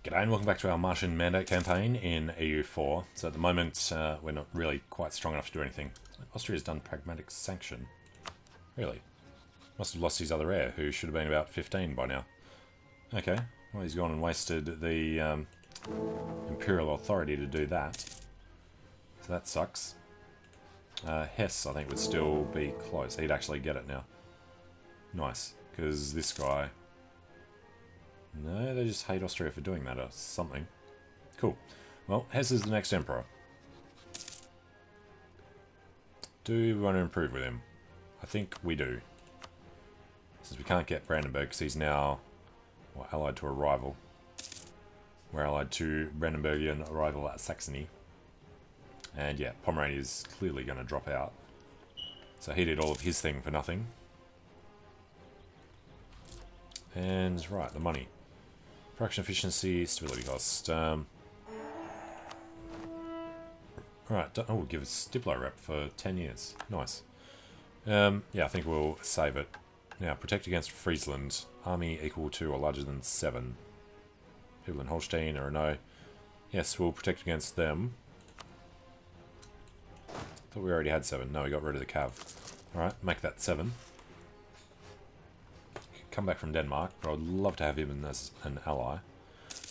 G'day and welcome back to our Martian mandate campaign in EU4. So at the moment, we're not really quite strong enough to do anything. Austria's done pragmatic sanction. Really? Must have lost his other heir, who should have been about 15 by now. Okay, well he's gone and wasted the Imperial authority to do that. So that sucks. Hesse, I think, would still be close. He'd actually get it now. Nice, because this guy... No, they just hate Austria for doing that or something. Cool. Well, Hesse is the next emperor. Do we want to improve with him? I think we do. Since we can't get Brandenburg because he's now allied to a rival. We're allied to Brandenburgian rival at Saxony. And yeah, Pomerania is clearly going to drop out. So he did all of his thing for nothing. And right, the money. Production efficiency, stability cost. Alright, we'll give us Diplo rep for 10 years. Nice. Yeah, I think we'll save it. Now, protect against Friesland. Army equal to or larger than 7. People in Holstein are a no. Yes, we'll protect against them. Thought we already had 7. No, we got rid of the cav. Alright, make that 7. Come back from Denmark, but I'd love to have him as an ally.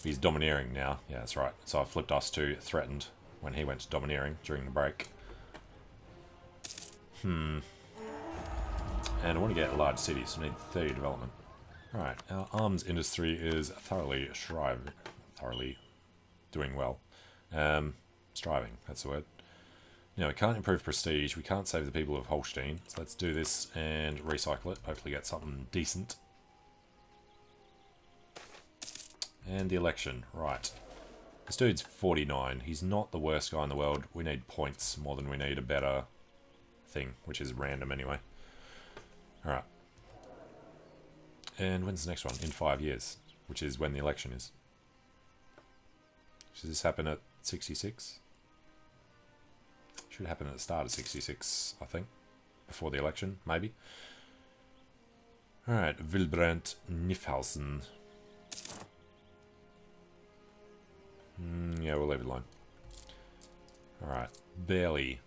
He's domineering now. Yeah, that's right. So I flipped us to threatened when he went to domineering during the break. And I want to get a large city, so I need 30 development. Alright, our arms industry is thoroughly doing well. Striving, that's the word. Now, we can't improve prestige, we can't save the people of Holstein, so let's do this and recycle it, hopefully get something decent. And the election, right. This dude's 49, he's not the worst guy in the world, we need points more than we need a better thing, which is random anyway. Alright. And when's the next one? In 5 years, which is when the election is. Should this happen at 66? Should happen at the start of 66, I think. Before the election, maybe. Alright, Wilbrandt Nifhausen. Yeah, we'll leave it alone. Alright, barely.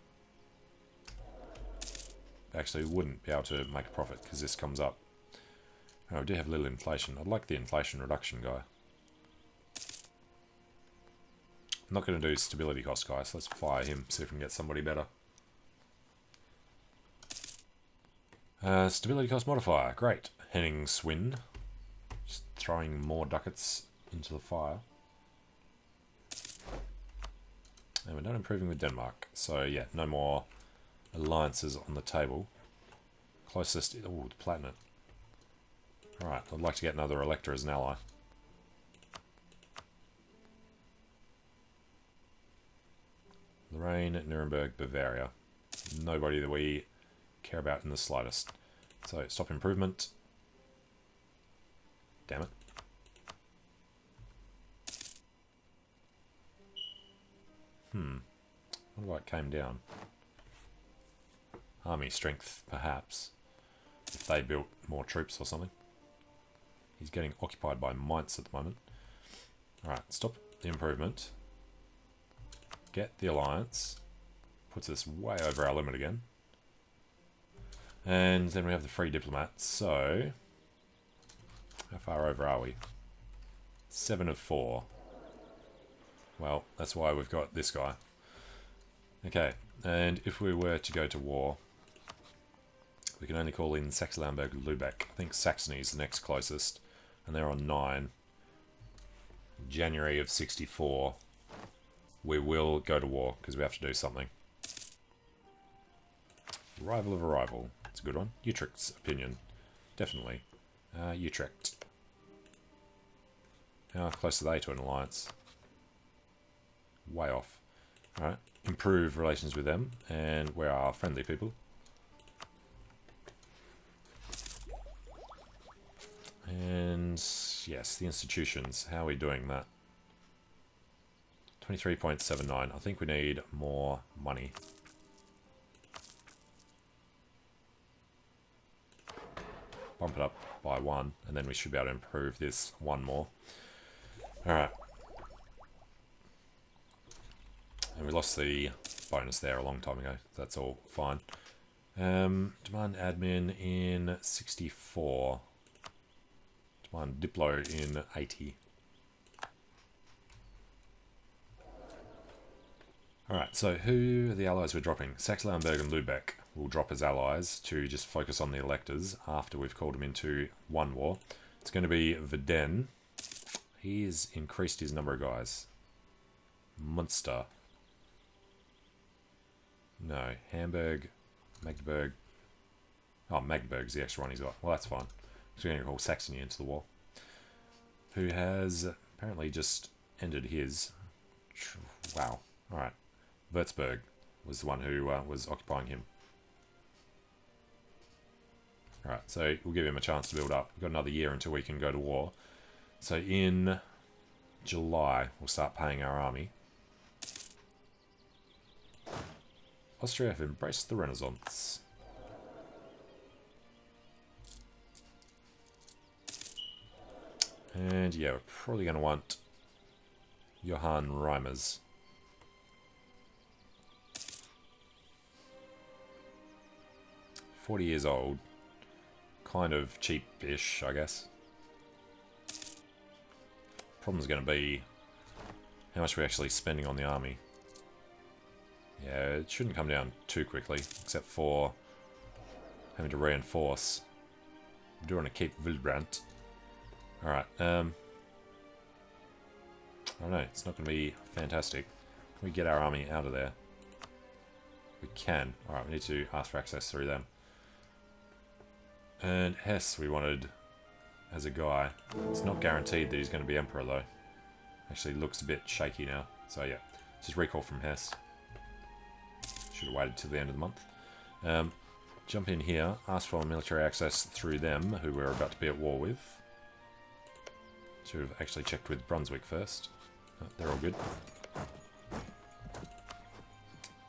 Actually, we wouldn't be able to make a profit because this comes up. Oh, we do have little inflation. I'd like the inflation reduction guy. I'm not going to do stability cost, guys. Let's fire him, see if we can get somebody better. Stability cost modifier. Great. Hemmingstedt. Just throwing more ducats into the fire. And we're not improving with Denmark. So, yeah, no more alliances on the table. Closest... Oh, the Platinum. Alright, I'd like to get another elector as an ally. Lorraine, Nuremberg, Bavaria. Nobody that we care about in the slightest. So, stop improvement. Damn it. What about it came down? Army strength, perhaps. If they built more troops or something. He's getting occupied by Mainz at the moment. Alright, stop the improvement. Get the alliance. Puts us way over our limit again. And then we have the free diplomats. So, how far over are we? 7 of 4. Well, that's why we've got this guy. Okay, and if we were to go to war, we can only call in Sjaelland and Lubeck. I think Saxony is the next closest, and they're on 9. January of 64. We will go to war, because we have to do something. Rival of a rival. It's a good one. Utrecht's opinion. Definitely. Utrecht. How close are they to an alliance? Way off. Alright. Improve relations with them, and where are friendly people? And yes, the institutions. How are we doing that? 23.79. I think we need more money. Bump it up by 1, and then we should be able to improve this 1 more. Alright, And we lost the bonus there a long time ago. That's all fine. Demand admin in 64. Demand Diplo in 80. Alright, so who are the allies we're dropping? Saxe-Lauenburg and Lübeck will drop as allies to just focus on the electors after we've called them into one war. It's going to be Verden. He's increased his number of guys. Munster. No, Hamburg, Magdeburg. Oh, Magdeburg's the extra one he's got. Well, that's fine. So we're going to call Saxony into the war. Who has apparently just ended his... Wow. Alright. Würzburg was the one who was occupying him. Alright, so we'll give him a chance to build up. We've got another year until we can go to war. So in July, we'll start paying our army. Austria have embraced the Renaissance. And yeah, we're probably going to want Johann Reimers. 40 years old. Kind of cheap-ish, I guess. Problem's going to be how much we're actually spending on the army. Yeah, it shouldn't come down too quickly, except for having to reinforce. I'm doing a Cape Wildbrand. Alright, I don't know, it's not going to be fantastic. Can we get our army out of there? We can. Alright, we need to ask for access through them. And Hesse we wanted as a guy. It's not guaranteed that he's going to be Emperor though. Actually looks a bit shaky now. So yeah, just recall from Hesse. Should have waited till the end of the month. Jump in here, ask for military access through them, who we're about to be at war with. Should have actually checked with Brunswick first. Oh, they're all good.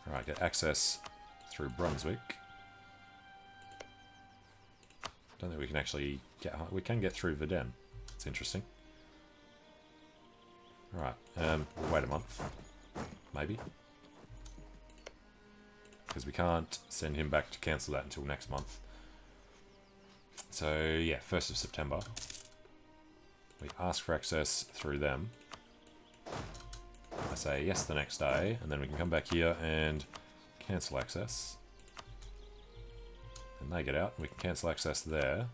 Alright, get access through Brunswick. Don't think we can actually get... We can get through Verden. It's interesting. Alright, we'll wait a month. Maybe. Because we can't send him back to cancel that until next month. So, yeah, 1st of September. We ask for access through them. I say yes the next day, and then we can come back here and cancel access. And they get out, we can cancel access there.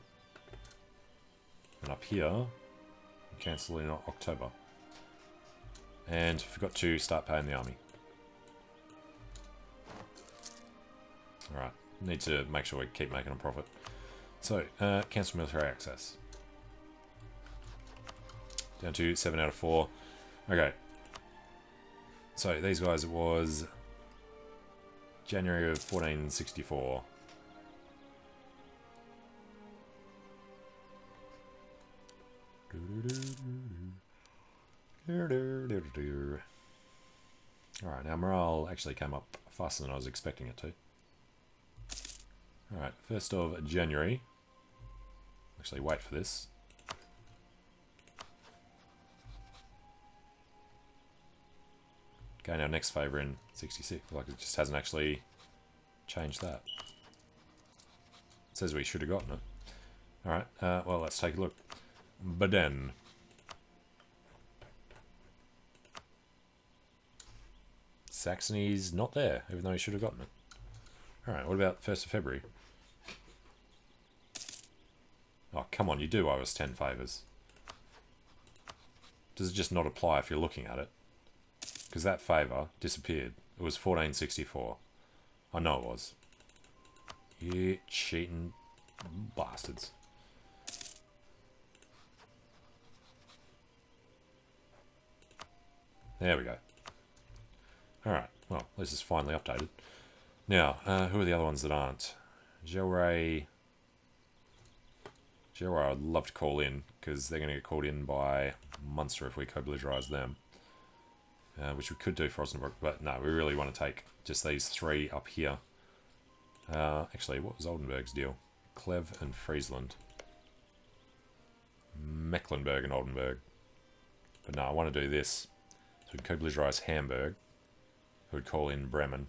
And up here, we cancel in October. And forgot to start paying the army. Alright, need to make sure we keep making a profit. So, cancel military access. Down to 7 out of 4. Okay. So, these guys, it was January of 1464. Alright, now morale actually came up faster than I was expecting it to. Alright, 1st of January. Actually, wait for this. Gain our next favour in 66. Like it just hasn't actually changed that. It says we should have gotten it. Alright, well, let's take a look. Baden. Saxony's not there, even though he should have gotten it. Alright, what about 1st of February? Oh, come on, you do owe us 10 favours. Does it just not apply if you're looking at it? Because that favour disappeared. It was 1464. I know it was. You cheating bastards. There we go. Alright, well, at least it's finally updated. Now, who are the other ones that aren't? Gelray I'd love to call in, because they're going to get called in by Munster if we co-belligerise them. Which we could do for Osnabrück, but no, we really want to take just these 3 up here. Actually, what was Oldenburg's deal? Clev and Friesland. Mecklenburg and Oldenburg. But no, I want to do this. So we co-belligerise Hamburg, who would call in Bremen.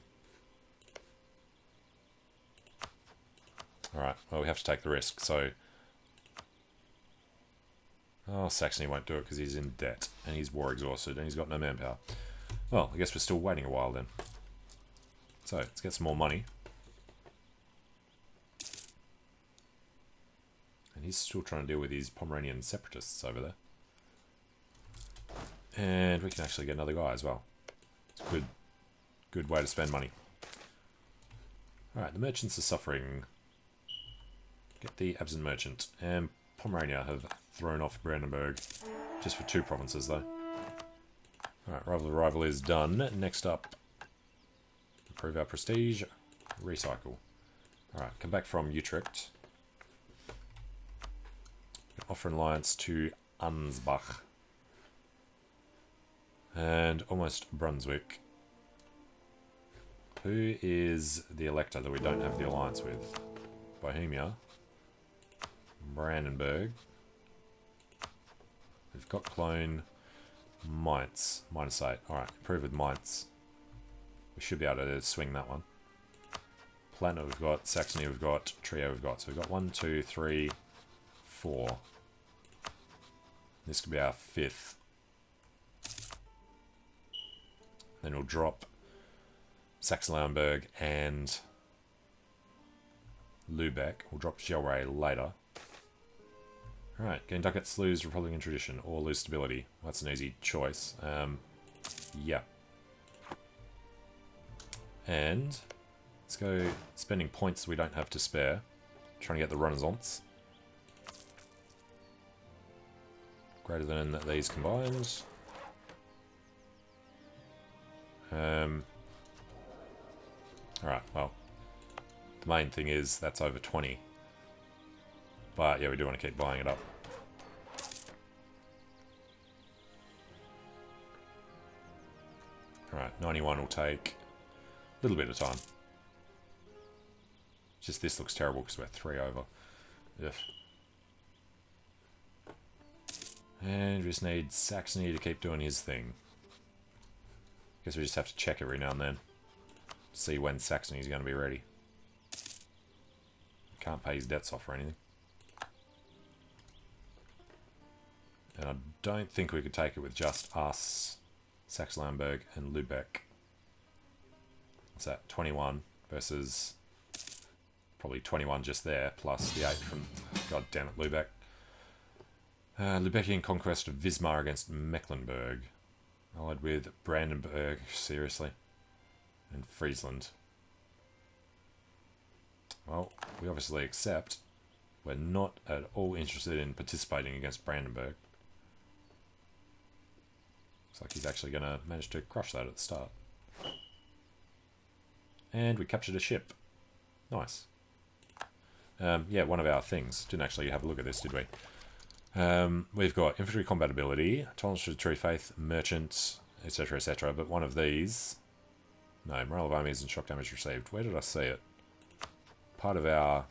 Alright, well, we have to take the risk, so... Oh, Saxony won't do it because he's in debt, and he's war exhausted, and he's got no manpower. Well, I guess we're still waiting a while then. So, let's get some more money. And he's still trying to deal with these Pomeranian separatists over there. And we can actually get another guy as well. It's a good way to spend money. Alright, the merchants are suffering. Get the absent merchant. And Pomerania have thrown off Brandenburg. Just for 2 provinces, though. Alright, rival is done. Next up, improve our prestige. Recycle. Alright, come back from Utrecht. Offer an alliance to Ansbach. And almost Brunswick. Who is the elector that we don't have the alliance with? Bohemia. Brandenburg. We've got Cologne. Mainz. -8. Alright, improve with Mainz. We should be able to swing that one. Palatinate we've got. Saxony we've got. Trio we've got. So we've got 1, 2, 3, 4. This could be our 5th. Then we'll drop Sachsen-Lauenburg and Lübeck. We'll drop Sjaelland later. Alright, gain ducats, lose Republican tradition, or lose stability. That's an easy choice. Yeah. And let's go spending points we don't have to spare. Trying to get the Renaissance. Greater than these combined. Alright, well, the main thing is that's over 20. But yeah, we do want to keep buying it up. Alright, 91 will take a little bit of time. Just this looks terrible because we're 3 over. Ugh. And we just need Saxony to keep doing his thing. Guess we just have to check every now and then. See when Saxony's going to be ready. Can't pay his debts off or anything. And I don't think we could take it with just us, Saxe-Lauenburg and Lübeck. What's that? 21 versus probably 21 just there, plus the 8 from, god damn it, Lübeck. Lübeckian conquest of Wismar against Mecklenburg. Allied with Brandenburg, seriously. And Friesland. Well, we obviously accept. We're not at all interested in participating against Brandenburg. Looks like he's actually going to manage to crush that at the start. And we captured a ship. Nice. Yeah, one of our things. Didn't actually have a look at this, did we? We've got infantry combatability, tolerance to true faith, merchant, etc., etc. But one of these... No, morale of armies and shock damage received. Where did I see it? Part of our...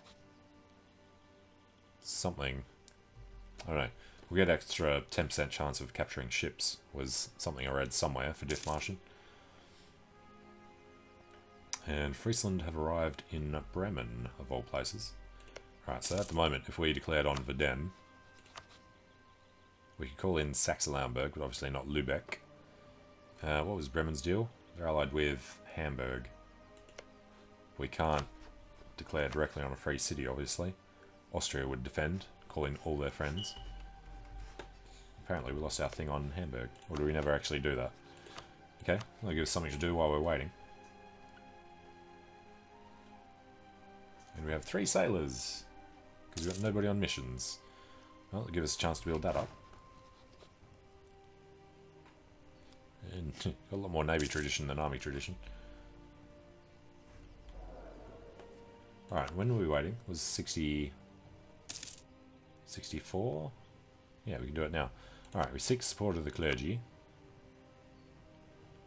something. I don't know. We get extra 10% chance of capturing ships, was something I read somewhere for Dithmarschen. And Friesland have arrived in Bremen, of all places. Alright, so at the moment, if we declared on Verdun, we could call in Saxe-Lauenburg, but obviously not Lübeck. What was Bremen's deal? They're allied with Hamburg. We can't declare directly on a free city, obviously. Austria would defend, call in all their friends. Apparently we lost our thing on Hamburg. Or do we never actually do that? Okay, that'll give us something to do while we're waiting. And we have 3 sailors. Because we've got nobody on missions. Well, it'll give us a chance to build that up. And got a lot more navy tradition than army tradition. Alright, when were we waiting? Was 60... 64? Yeah, we can do it now. Alright, we seek support of the clergy.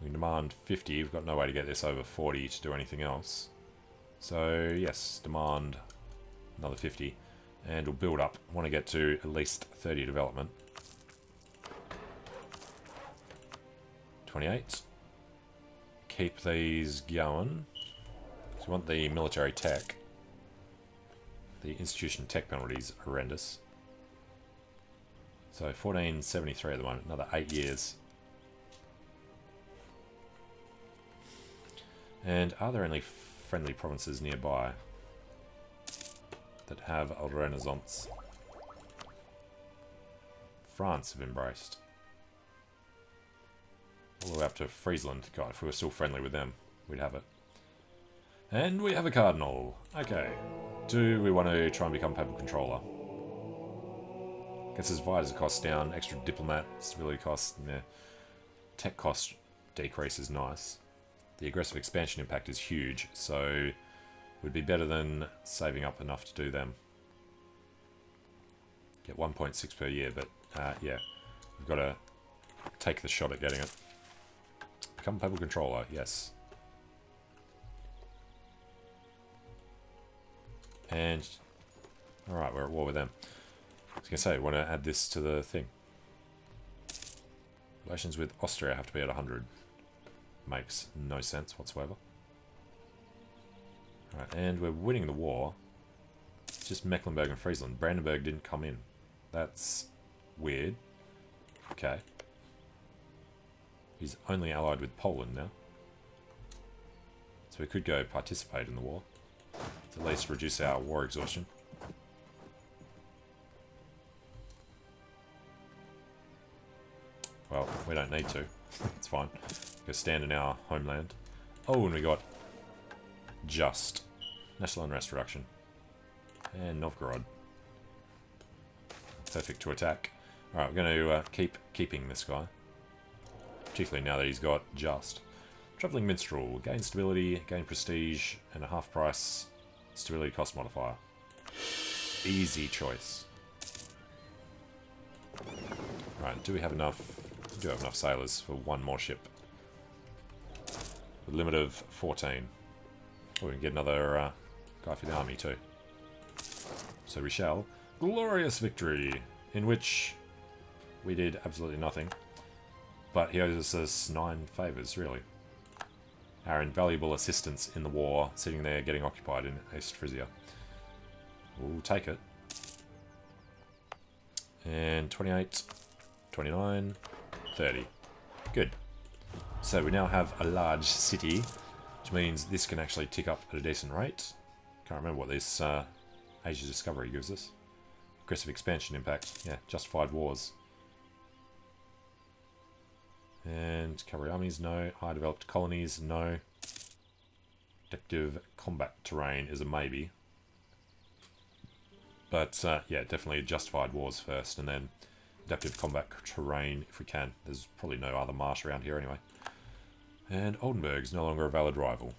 We can demand 50. We've got no way to get this over 40 to do anything else. So, yes, demand another 50. And we'll build up. I want to get to at least 30 development. 28. keep these going. So we want the military tech. The institution tech penalty is horrendous. So 1473 at the moment, another 8 years. And are there any friendly provinces nearby that have a renaissance? France have embraced. All the way up to Friesland. God, if we were still friendly with them, we'd have it. And we have a cardinal. Okay. Do we want to try and become papal controller? Gets his visor costs down, extra diplomat, stability costs, yeah. Tech cost decrease is nice. The aggressive expansion impact is huge, so would be better than saving up enough to do them. Get 1.6 per year, but yeah, we've got to take the shot at getting it. Become papal controller, yes. And, alright, we're at war with them. I was going to say, want to add this to the thing. Relations with Austria have to be at 100. Makes no sense whatsoever. Alright, and we're winning the war. It's just Mecklenburg and Friesland. Brandenburg didn't come in. That's weird. Okay. He's only allied with Poland now. So we could go participate in the war. To at least reduce our war exhaustion. Well, we don't need to. It's fine. Go stand in our homeland. Oh, and we got just national unrest reduction. And Novgorod. Perfect to attack. Alright, we're going to keep keeping this guy. Particularly now that he's got just. Travelling Minstrel. Gain stability, gain prestige, and a half price stability cost modifier. Easy choice. Right, do we have enough? We do have enough sailors for one more ship. A limit of 14. Oh, we can get another guy for the army too. So we shall. Glorious victory, in which we did absolutely nothing. But he owes us 9 favours, really. Our invaluable assistance in the war, sitting there getting occupied in East Frisia. We'll take it. And 28, 29, 30. Good. So we now have a large city, which means this can actually tick up at a decent rate. Can't remember what this Asia Discovery gives us. Aggressive expansion impact. Yeah, justified wars. And cavalry armies, no. High developed colonies, no. Adaptive combat terrain is a maybe. But yeah, definitely justified wars first, and then adaptive combat terrain if we can. There's probably no other marsh around here anyway. And Oldenburg's no longer a valid rival.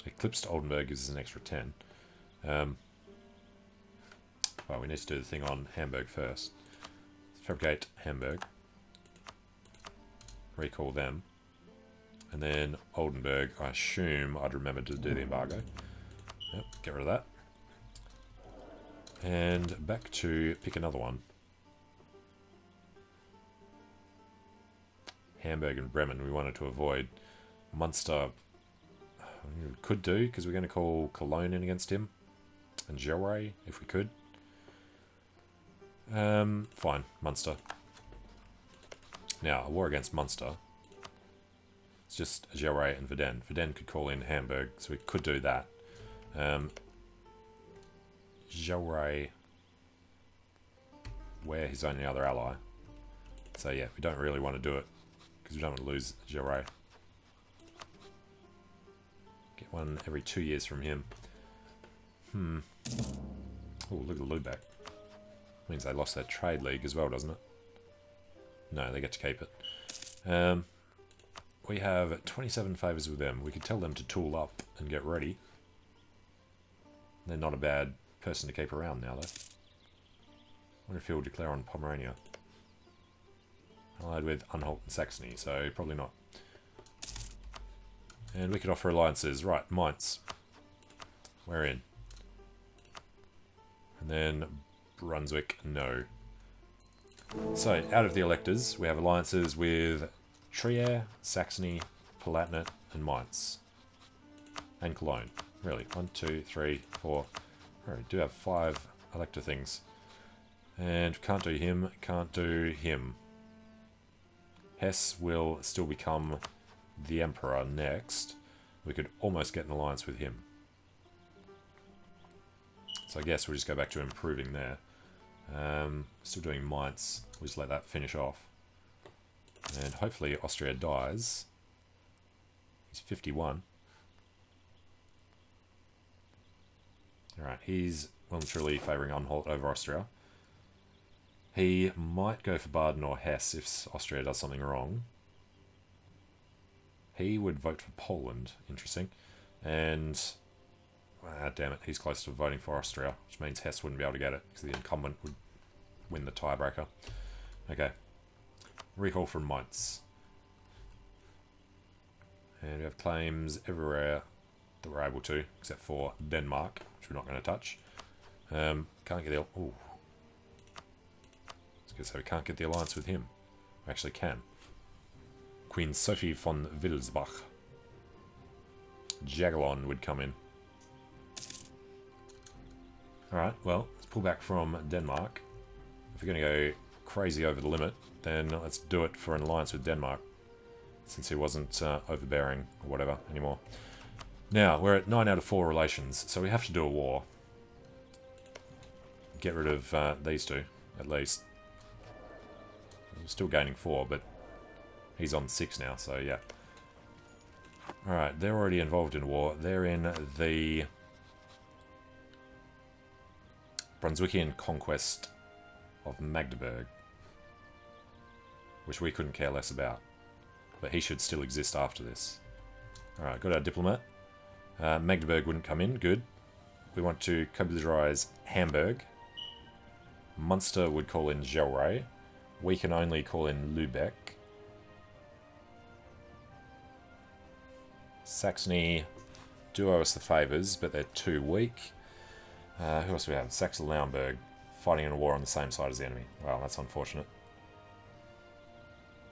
Eclipsed Oldenburg gives us an extra 10. Well, we need to do the thing on Hamburg first. Let's fabricate Hamburg. Recall them. And then Oldenburg, I assume I'd remember to do the embargo. Yep, get rid of that. And back to pick another one. Hamburg and Bremen we wanted to avoid. Munster we could do, because we're going to call Cologne in against him. And Gelre, if we could. Fine, Munster. Now, a war against Munster. It's just Gelre and Verden. Verden could call in Hamburg, so we could do that. Gelre, we're his only other ally. So yeah, we don't really want to do it, because we don't want to lose Gelre. Get one every 2 years from him. Oh, look at Lubeck. Means they lost their trade league as well, doesn't it? No, they get to keep it. We have 27 favours with them. We could tell them to tool up and get ready. They're not a bad person to keep around now, though. I wonder if he'll declare on Pomerania. Allied with Anhalt and Saxony, so probably not. And we could offer alliances. Right, Mainz. We're in. And then Brunswick, no. So, out of the electors, we have alliances with Trier, Saxony, Palatinate, and Mainz. And Cologne. Really. 1, 2, 3, 4. Oh, we do have 5 elector things. And can't do him, can't do him. Hesse will still become the Emperor next. We could almost get an alliance with him. So I guess we'll just go back to improving there. Still doing Mainz. We'll just let that finish off. And hopefully Austria dies. He's 51. Alright, he's well and truly favouring Anhalt over Austria. He might go for Baden or Hesse if Austria does something wrong. He would vote for Poland. Interesting. And... damn it, he's close to voting for Austria, which means Hesse wouldn't be able to get it, because the incumbent would win the tiebreaker. Okay. Recall from Mainz. And we have claims everywhere that we're able to, except for Denmark, which we're not going to touch. Can't get the... Ooh. So we can't get the alliance with him. We actually can. Queen Sophie von Wittelsbach. Sjaelland would come in. Alright, well, let's pull back from Denmark. If we're going to go crazy over the limit, then let's do it for an alliance with Denmark. Since he wasn't overbearing or whatever anymore. Now, we're at 9 out of 4 relations, so we have to do a war. Get rid of these two, at least. We're still gaining 4, but he's on 6 now, so yeah. Alright, they're already involved in war. They're in the Brunswickian conquest of Magdeburg, which we couldn't care less about. But he should still exist after this. Alright, got our diplomat. Magdeburg wouldn't come in, good. We want to co-militarize Hamburg. Munster would call in Gelre. We can only call in Lübeck. Saxony do owe us the favours, but they're too weak. Who else do we have? Saxe-Lauenburg, fighting in a war on the same side as the enemy. Well, that's unfortunate.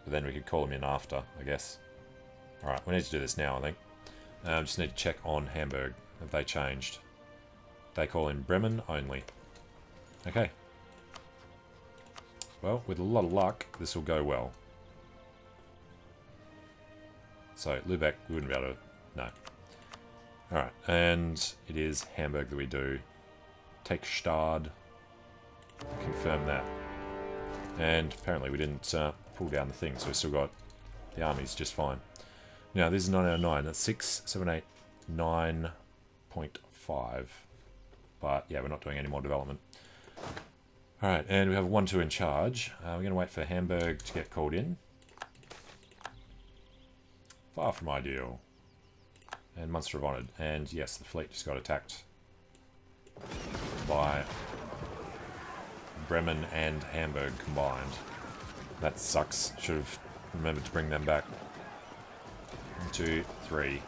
But then we could call them in after, I guess. Alright, we need to do this now, I think. Just need to check on Hamburg. Have they changed? They call in Bremen only. Okay. Well, with a lot of luck, this will go well. So, Lübeck, we wouldn't be able to... No. Alright, and it is Hamburg that we do. Take Stade. Confirm that. And apparently we didn't pull down the thing, so we've still got the armies just fine. Now, this is 9 out of 9. That's 6, 7, 8, 9.5. But, yeah, we're not doing any more development. Alright, and we have 1-2 in charge. We're going to wait for Hamburg to get called in. Far from ideal. And Munster have honoured. And, yes, the fleet just got attacked by Bremen and Hamburg combined. That sucks. Should have remembered to bring them back. 1, 2, 3.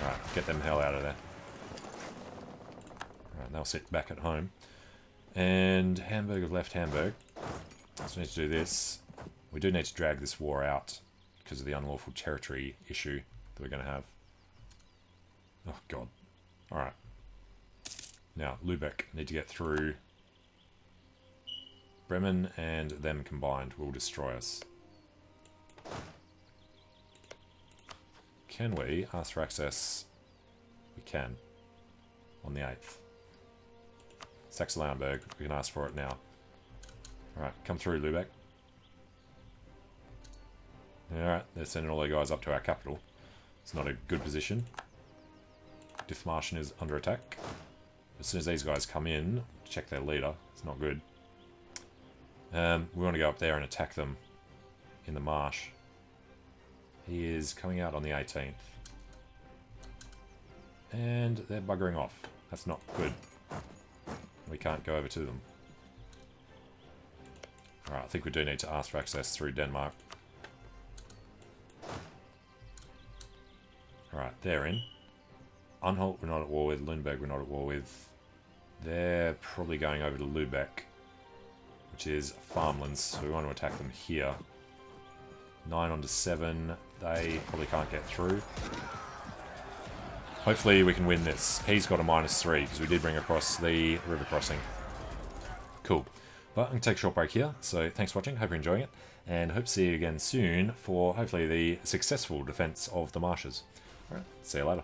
Alright, get them hell out of there. Alright, they'll sit back at home. And Hamburg have left Hamburg. So we need to do this. We do need to drag this war out because of the unlawful territory issue that we're going to have. Oh, God. Alright. Now, Lübeck need to get through. Bremen and them combined will destroy us. Can we ask for access? We can. On the 8th. Saxe-Lauenburg, we can ask for it now. Alright, come through, Lübeck. Alright, they're sending all their guys up to our capital. It's not a good position. Dithmarschen is under attack. As soon as these guys come in, check their leader. It's not good. We want to go up there and attack them in the marsh. He is coming out on the 18th. And they're buggering off. That's not good. We can't go over to them. Alright, I think we do need to ask for access through Denmark. Alright, they're in. Anhalt we're not at war with. Lüneburg we're not at war with. They're probably going over to Lübeck, which is farmlands, so we want to attack them here. 9 onto 7. They probably can't get through. Hopefully we can win this. He's got a -3 because we did bring across the river crossing. Cool. But I'm going to take a short break here. So thanks for watching. Hope you're enjoying it. And hope to see you again soon for hopefully the successful defense of the marshes. Alright, see you later.